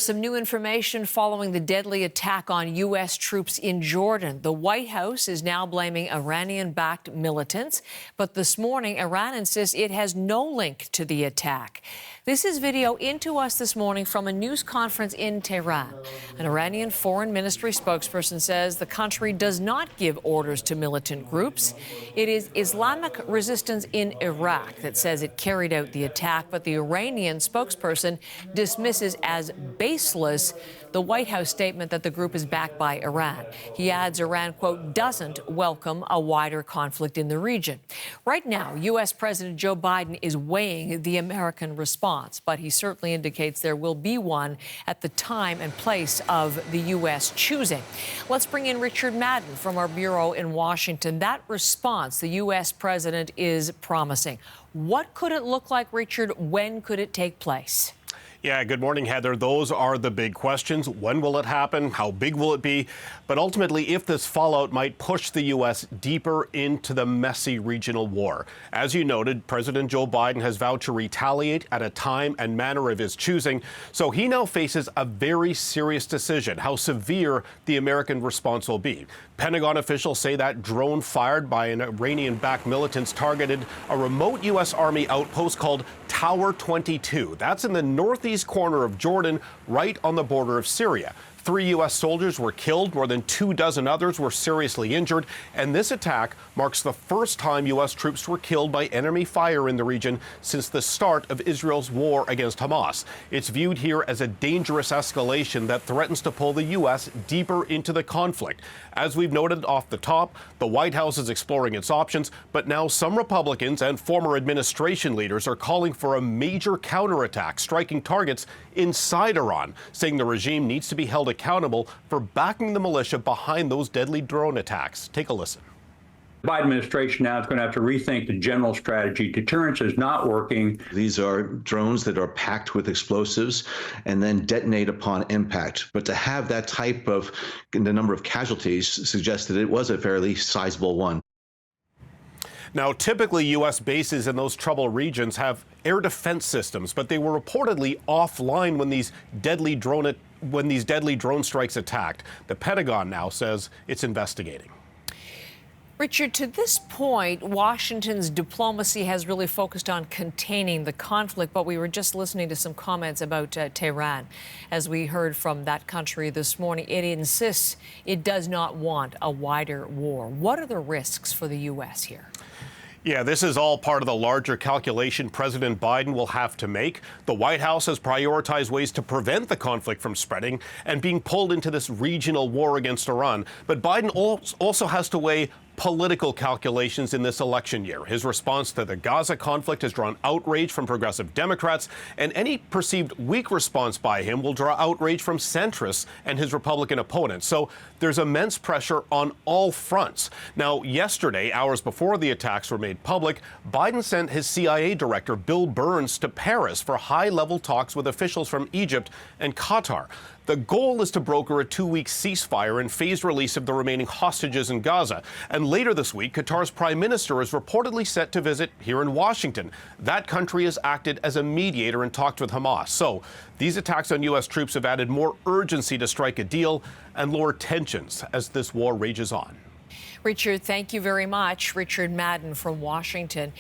Some new information following the deadly attack on U.S. troops in Jordan. The White House is now blaming Iranian-backed militants, but this morning, Iran insists it has no link to the attack. This is video into us this morning from a news conference in Tehran. An Iranian foreign ministry spokesperson says the country does not give orders to militant groups. It is Islamic resistance in Iraq that says it carried out the attack, but the Iranian spokesperson dismisses as baseless the White House statement that the group is backed by Iran. He adds Iran, quote, doesn't welcome a wider conflict in the region. Right now, U.S. President Joe Biden is weighing the American response, but he certainly indicates there will be one at the time and place of the U.S. choosing. Let's bring in Richard Madden from our bureau in Washington. That response the U.S. president is promising. What could it look like, Richard? When could it take place? Yeah, good morning, Heather. Those are the big questions. When will it happen? How big will it be? But ultimately, if this fallout might push the U.S. deeper into the messy regional war. As you noted, President Joe Biden has vowed to retaliate at a time and manner of his choosing. So he now faces a very serious decision, how severe the American response will be. Pentagon officials say that drone fired by an Iranian-backed militants targeted a remote U.S. Army outpost called Tower 22. That's in the northeast corner of Jordan, right on the border of Syria. 3 U.S. soldiers were killed, more than 24 others were seriously injured, and this attack marks the first time U.S. troops were killed by enemy fire in the region since the start of Israel's war against Hamas. It's viewed here as a dangerous escalation that threatens to pull the U.S. deeper into the conflict. As we've noted off the top, the White House is exploring its options, but now some Republicans and former administration leaders are calling for a major counterattack, striking targets inside Iran, saying the regime needs to be held accountable for backing the militia behind those deadly drone attacks. Take a listen. The Biden administration now is going to have to rethink the general strategy. Deterrence is not working. These are drones that are packed with explosives and then detonate upon impact. But to have that type of the number of casualties suggests that it was a fairly sizable one. Now, typically, U.S. bases in those troubled regions have air defense systems, but they were reportedly offline when these deadly drone strikes attacked. The Pentagon now says it's investigating. Richard, to this point, Washington's diplomacy has really focused on containing the conflict, but we were just listening to some comments about Tehran. As we heard from that country this morning, it insists it does not want a wider war. What are the risks for the U.S. here? Yeah, this is all part of the larger calculation President Biden will have to make. The White House has prioritized ways to prevent the conflict from spreading and being pulled into this regional war against Iran. But Biden also has to weigh political calculations in this election year. His response to the Gaza conflict has drawn outrage from progressive Democrats, and any perceived weak response by him will draw outrage from centrists and his Republican opponents. So there's immense pressure on all fronts. Now, yesterday, hours before the attacks were made public, Biden sent his CIA director, Bill Burns, to Paris for high-level talks with officials from Egypt and Qatar. The goal is to broker a 2-week ceasefire and phased release of the remaining hostages in Gaza. And later this week, Qatar's prime minister is reportedly set to visit here in Washington. That country has acted as a mediator and talked with Hamas. So these attacks on U.S. troops have added more urgency to strike a deal and lower tensions as this war rages on. Richard, thank you very much. Richard Madden from Washington.